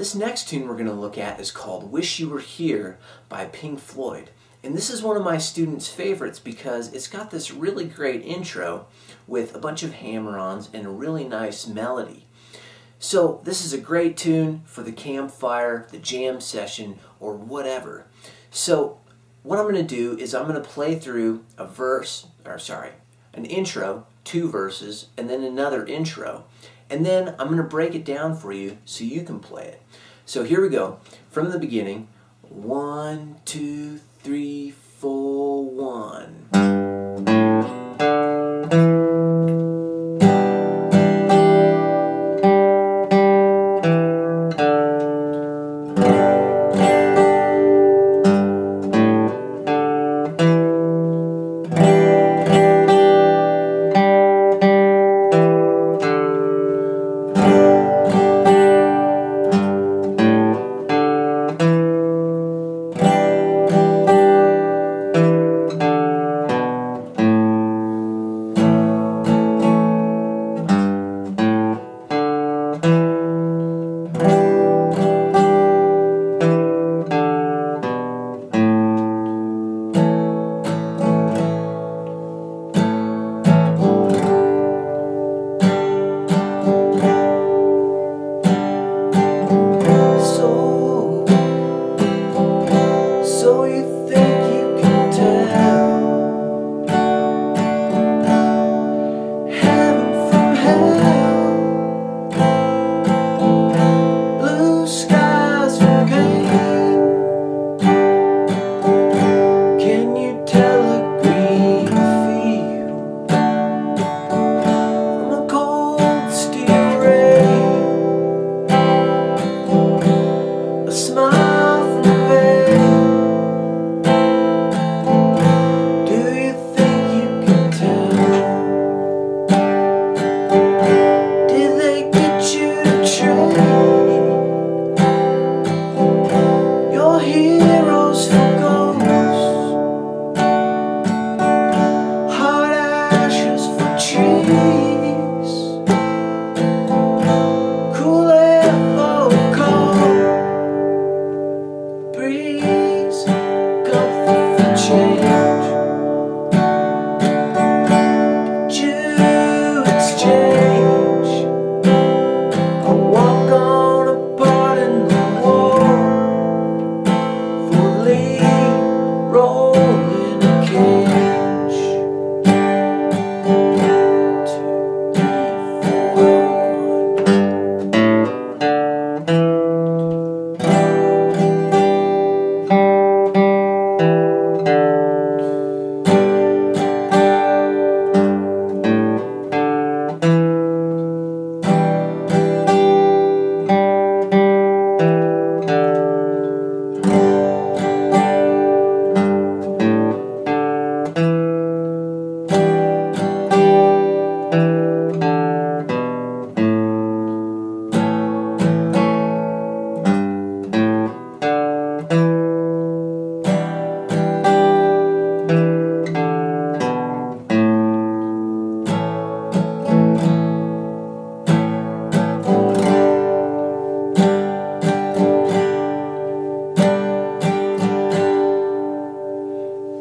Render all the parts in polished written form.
This next tune we're going to look at is called Wish You Were Here by Pink Floyd. And this is one of my students' favorites because it's got this really great intro with a bunch of hammer-ons and a really nice melody. So this is a great tune for the campfire, the jam session, or whatever. So what I'm going to do is I'm going to play through an intro, 2 verses, and then another intro. And then I'm going to break it down for you so you can play it. So here we go. From the beginning. 1, 2, 3, 4, 1.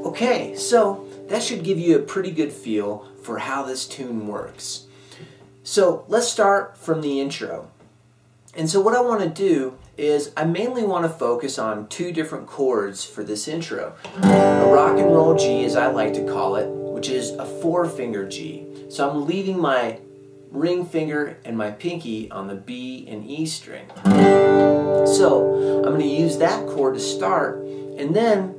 Okay, so that should give you a pretty good feel for how this tune works. So let's start from the intro. And so what I want to do is I mainly want to focus on 2 different chords for this intro. A rock and roll G, as I like to call it, which is a 4-finger G. So I'm leaving my ring finger and my pinky on the B and E string. So I'm going to use that chord to start, and then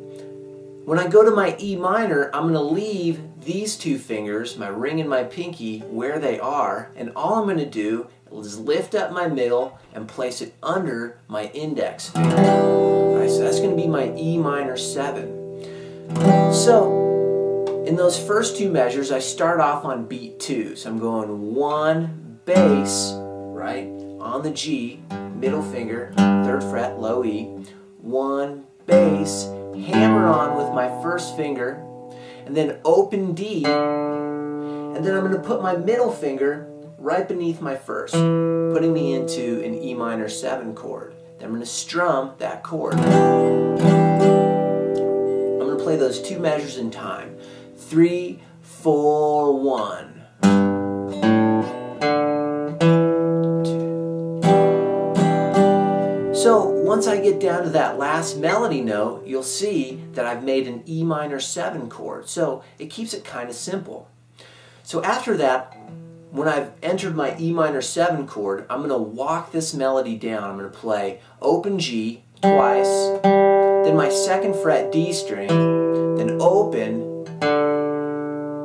when I go to my E minor, I'm going to leave these 2 fingers, my ring and my pinky, where they are, and all I'm going to do is lift up my middle and place it under my index finger. Alright, so that's going to be my E minor 7. So in those first 2 measures, I start off on beat 2. So I'm going 1 bass, right, on the G, middle finger, 3rd fret, low E, 1 bass, hammer on with my 1st finger, and then open D, and then I'm going to put my middle finger right beneath my 1st, putting me into an E minor 7 chord. then I'm going to strum that chord. I'm going to play those 2 measures in time. 3, 4, 1. So once I get down to that last melody note, you'll see that I've made an E minor 7 chord. So it keeps it kind of simple. So after that, when I've entered my E minor 7 chord, I'm going to walk this melody down. I'm going to play open G twice, then my 2nd fret D string, then open,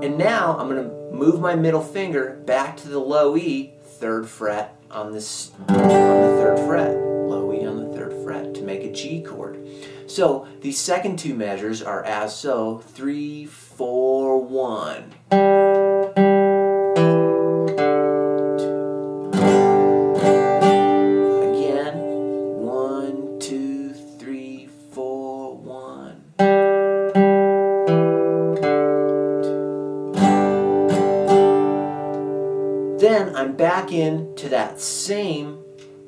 and now I'm going to move my middle finger back to the low E, 3rd fret on the 3rd fret. Low E on the 3rd fret to make a G chord. So these second 2 measures are as so: 3, 4, 1. Again, 1, 2, 3, 4, 1. Then I'm back into that same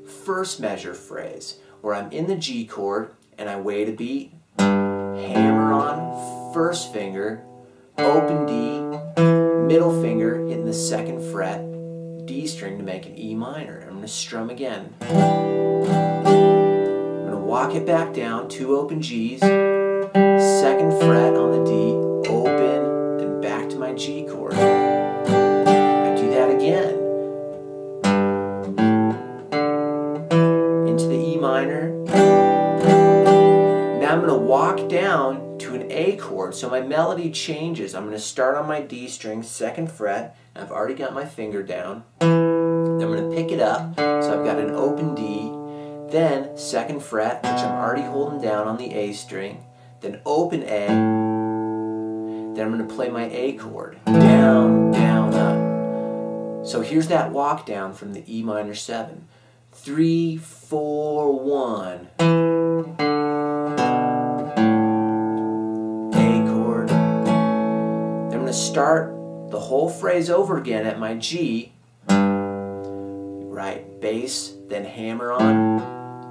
first measure phrase where I'm in the G chord and I wait a beat, hammer on 1st finger, open D, middle finger hitting the 2nd fret, D string to make an E minor. I'm going to strum again. I'm going to walk it back down, 2 open Gs, 2nd fret on the D, open, then back to my G chord. I do that again. Minor. Now I'm going to walk down to an A chord, so my melody changes. I'm going to start on my D string, 2nd fret, and I've already got my finger down. Then I'm going to pick it up, so I've got an open D, then 2nd fret, which I'm already holding down on the A string, then open A, then I'm going to play my A chord, down, down, up. So here's that walk down from the E minor 7. 3, 4, 1. A chord. Then I'm going to start the whole phrase over again at my G. Right, bass, then hammer on,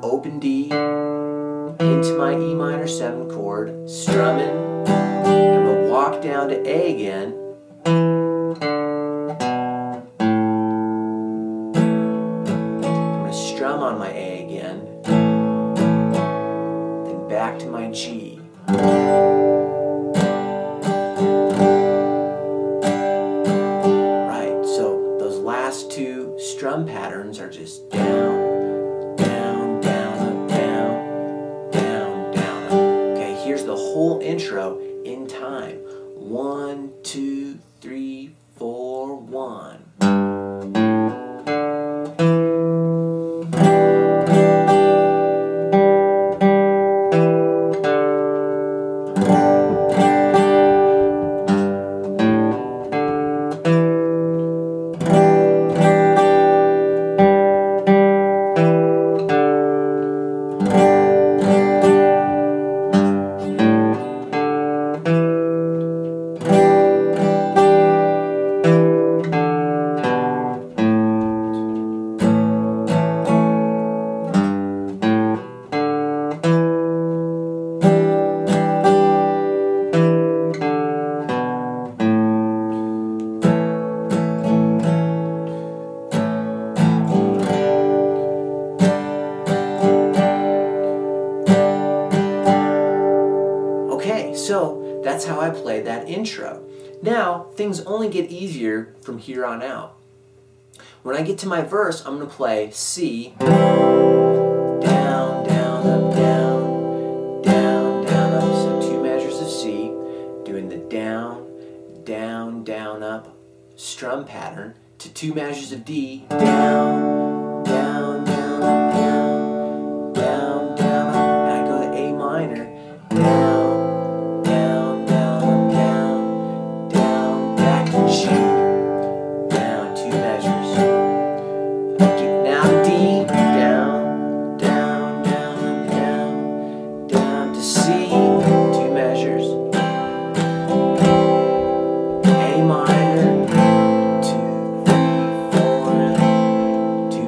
open D, into my E minor 7 chord, strumming, and we'll walk down to A again. Strum on my A again, then back to my G. Right, so those last 2 strum patterns are just down, down, down, up, down, down, down, up. Okay, here's the whole intro in time. 1, 2, 3, 4, 1. So that's how I play that intro. Now, things only get easier from here on out. When I get to my verse, I'm going to play C, down, down, up, down, down, down, up. So 2 measures of C, doing the down, down, down, up strum pattern to 2 measures of D, down, down, down, up, down, down, down, up. And I go to A minor, down, G, down 2 measures. Now D, down, down, down, down, down to C, 2 measures. A minor, 2, 3, 4, 2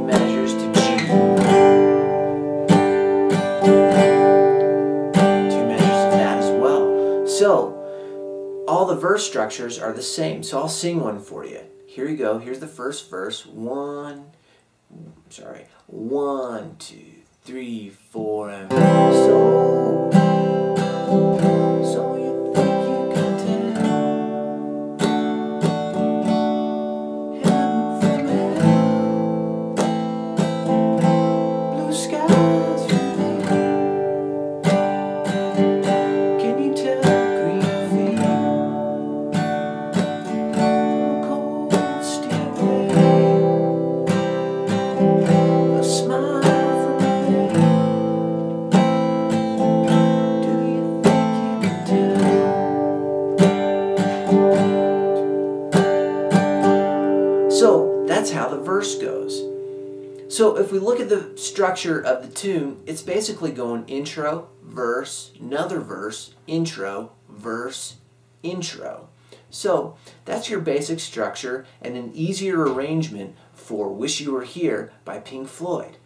So, all the verse structures are the same. So I'll sing one for you. Here you go. Here's the first verse. 1, 2, 3, 4, and so you think you can tell heaven from hell, blue skies from there. Can you tell green field from cold steel rain, a smile from there? So that's how the verse goes. So if we look at the structure of the tune, it's basically going intro, verse, another verse, intro, verse, intro. So that's your basic structure and an easier arrangement for Wish You Were Here by Pink Floyd.